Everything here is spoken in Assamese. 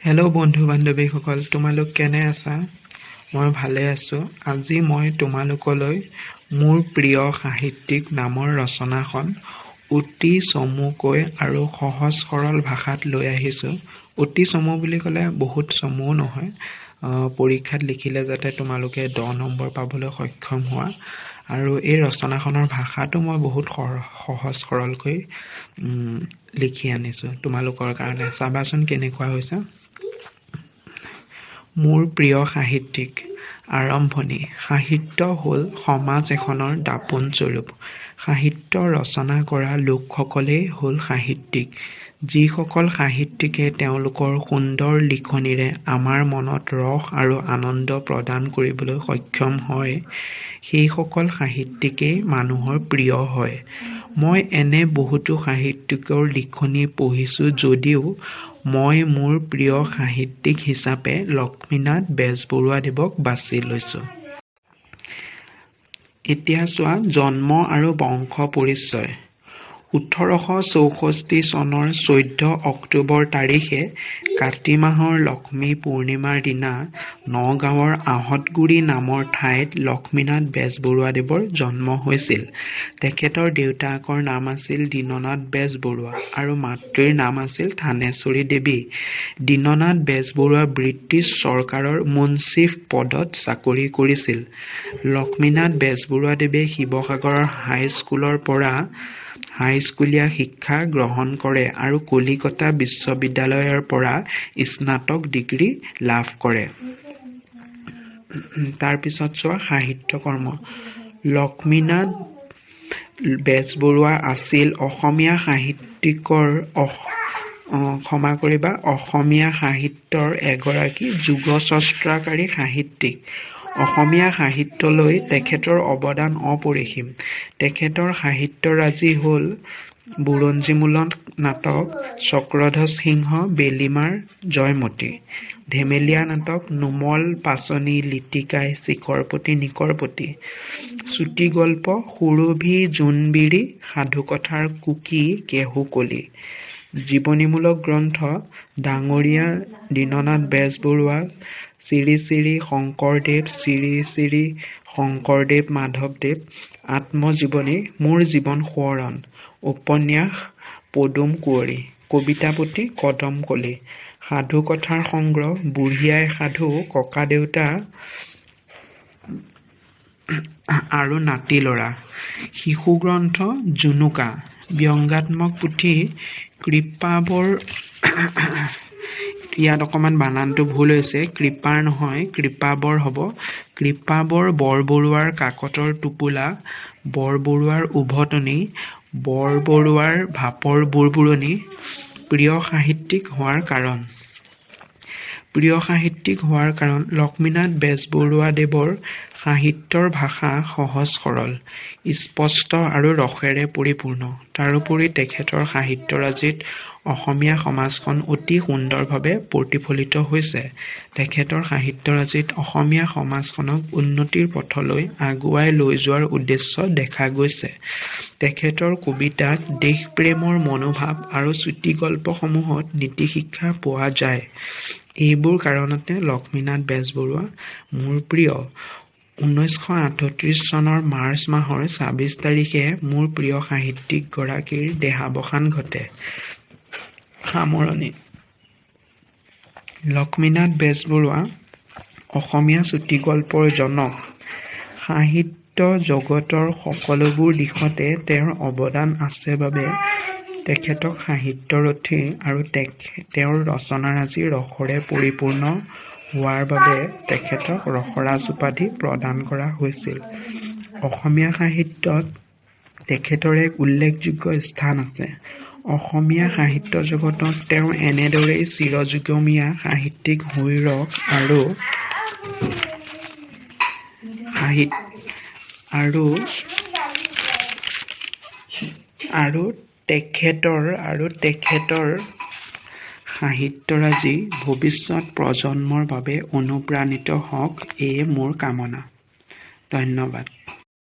হেল্ল' বন্ধু বান্ধৱীসকল, তোমালোক কেনে আছা? মই ভালে আছোঁ। আজি মই তোমালোকলৈ মোৰ প্ৰিয় সাহিত্যিক নামৰ ৰচনাখন অতি চমুকৈ আৰু সহজ সৰল ভাষাত লৈ আহিছোঁ। অতি চমু বুলি ক'লে বহুত চমুও নহয়। পৰীক্ষাত লিখিলে যাতে তোমালোকে 10 নম্বৰ পাবলৈ সক্ষম হোৱা। আৰু এই ৰচনাখনৰ ভাষাটো মই বহুত সহজ সৰলকৈ লিখি আনিছোঁ তোমালোকৰ কাৰণে। চাবাচোন কেনেকুৱা হৈছে। মোৰ প্ৰিয় সাহিত্যিক। আৰম্ভণি। সাহিত্য হ'ল সমাজ এখনৰ দাপোন স্বৰূপ। সাহিত্য ৰচনা কৰা লোকসকলেই হ'ল সাহিত্যিক। যিসকল সাহিত্যিকে তেওঁলোকৰ সুন্দৰ লিখনিৰে আমাৰ মনত ৰস আৰু আনন্দ প্ৰদান কৰিবলৈ সক্ষম হয়, সেইসকল সাহিত্যিকেই মানুহৰ প্ৰিয় হয়। মই এনে বহুতো সাহিত্যিকৰ লিখনি পঢ়িছোঁ যদিও মই মোৰ প্ৰিয় সাহিত্যিক হিচাপে লক্ষ্মীনাথ বেজবৰুৱাদেৱক বাছি লৈছোঁ। এতিয়া চোৱা, জন্ম আৰু বংশ পৰিচয়। 1864 চনৰ 14 অক্টোবৰ তাৰিখে কাতি মাহৰ লক্ষ্মী পূৰ্ণিমাৰ দিনা নগাঁৱৰ আহঁতগুৰি নামৰ ঠাইত লক্ষ্মীনাথ বেজবৰুৱাদেৱৰ জন্ম হৈছিল। তেখেতৰ দেউতাকৰ নাম আছিল দীননাথ বেজবৰুৱা আৰু মাতৃৰ নাম আছিল থানেশ্বৰী দেৱী। দীননাথ বেজবৰুৱা ব্ৰিটিছ চৰকাৰৰ মুন্সিফ পদত চাকৰি কৰিছিল। লক্ষ্মীনাথ বেজবৰুৱাদেৱে শিৱসাগৰৰ হাইস্কুলৰ পৰা হাইস্কুলীয়া শিক্ষা গ্ৰহণ কৰে আৰু কলিকতা বিশ্ববিদ্যালয়ৰ পৰা স্নাতক ডিগ্ৰী লাভ কৰে। তাৰপিছত চোৱা, সাহিত্য কৰ্ম। লক্ষ্মীনাথ বেজবৰুৱা আছিল অসমীয়া সাহিত্যৰ এগৰাকী যুগচস্ৰাকাৰী সাহিত্যিক। অসমীয়া সাহিত্যলৈ তেখেতৰ অৱদান অপৰিসীম। তেখেতৰ সাহিত্যৰাজি হ'ল বুৰঞ্জীমূলক নাটক চক্ৰধ্বজ সিংহ বেলিমাৰ জয়মতী, ধেমেলীয়া নাটক নোমল পাচনি লিটিকাই শিখৰপতি নিকৰপতি, চুটি গল্প সুৰভি জোনবিৰি, সাধুকথাৰ কুকি কেহুকলি, জীৱনীমূলক গ্ৰন্থ ডাঙৰীয়া দীননাথ বেজবৰুৱা, শ্ৰী শ্ৰী শংকৰদেৱ, শ্ৰী শ্ৰী শংকৰদেৱ মাধৱদেৱ, আত্মজীৱনী মোৰ জীৱন সোঁৱৰণ, উপন্যাস পদুম কুঁৱৰী, কবিতাপুথি কদমকলি, সাধুকথাৰ সংগ্ৰহ বুঢ়ী আই সাধু, ককাদেউতা আৰু নাতি ল'ৰা, শিশু গ্ৰন্থ জুনুকা, ব্যংগাত্মক পুথি কৃপাবৰ ইয়াত অকণমান বানানটো ভুল হৈছে, কৃপাৰ নহয় কৃপাবৰ হ'ব। কৃপাবৰ বৰবৰুৱাৰ কাকতৰ টোপোলা, বৰবৰুৱাৰ উভতনি, বৰবৰুৱাৰ ভাপৰ বুৰবুৰণি। প্ৰিয় সাহিত্যিক হোৱাৰ কাৰণ লক্ষ্মীনাথ বেজবৰুৱাদেৱৰ সাহিত্যৰ ভাষা সহজ সৰল, স্পষ্ট আৰু ৰসেৰে পৰিপূৰ্ণ। তাৰোপৰি তেখেতৰ সাহিত্যৰাজিত অসমীয়া সমাজখন অতি সুন্দৰভাৱে প্ৰতিফলিত হৈছে। তেখেতৰ সাহিত্যৰাজিত অসমীয়া সমাজখনক উন্নতিৰ পথলৈ আগুৱাই লৈ যোৱাৰ উদ্দেশ্য দেখা গৈছে। তেখেতৰ কবিতাত দেশপ্ৰেমৰ মনোভাৱ আৰু চুটি গল্পসমূহত নীতিশিক্ষা পোৱা যায়। এইবোৰ কাৰণতে লক্ষ্মীনাথ বেজবৰুৱা মোৰ প্ৰিয়। 1938 চনৰ মাৰ্চ মাহৰ 26 তাৰিখে মোৰ প্ৰিয় সাহিত্যিকগৰাকীৰ দেহাৱসান ঘটে। সামৰণি। লক্ষ্মীনাথ বেজবৰুৱা অসমীয়া চুটিগল্পৰ জনক। সাহিত্য জগতৰ সকলোবোৰ দিশতে তেওঁৰ অৱদান আছে বাবে তেখেতক সাহিত্যৰথী আৰু তেওঁৰ ৰচনাৰাজি ৰসৰে পৰিপূৰ্ণ হোৱাৰ বাবে তেখেতক ৰসৰাজ উপাধি প্ৰদান কৰা হৈছিল। অসমীয়া সাহিত্যত তেখেতৰ এক উল্লেখযোগ্য স্থান আছে। অসমীয়া সাহিত্য জগতত তেওঁ এনেদৰেই চিৰযুগমীয়া সাহিত্যিক হৈ ৰওক আৰু তেখেতৰ সাহিত্যৰাজি ভৱিষ্যত প্ৰজন্মৰ বাবে অনুপ্ৰাণিত হওক, এয়ে মোৰ কামনা। ধন্যবাদ।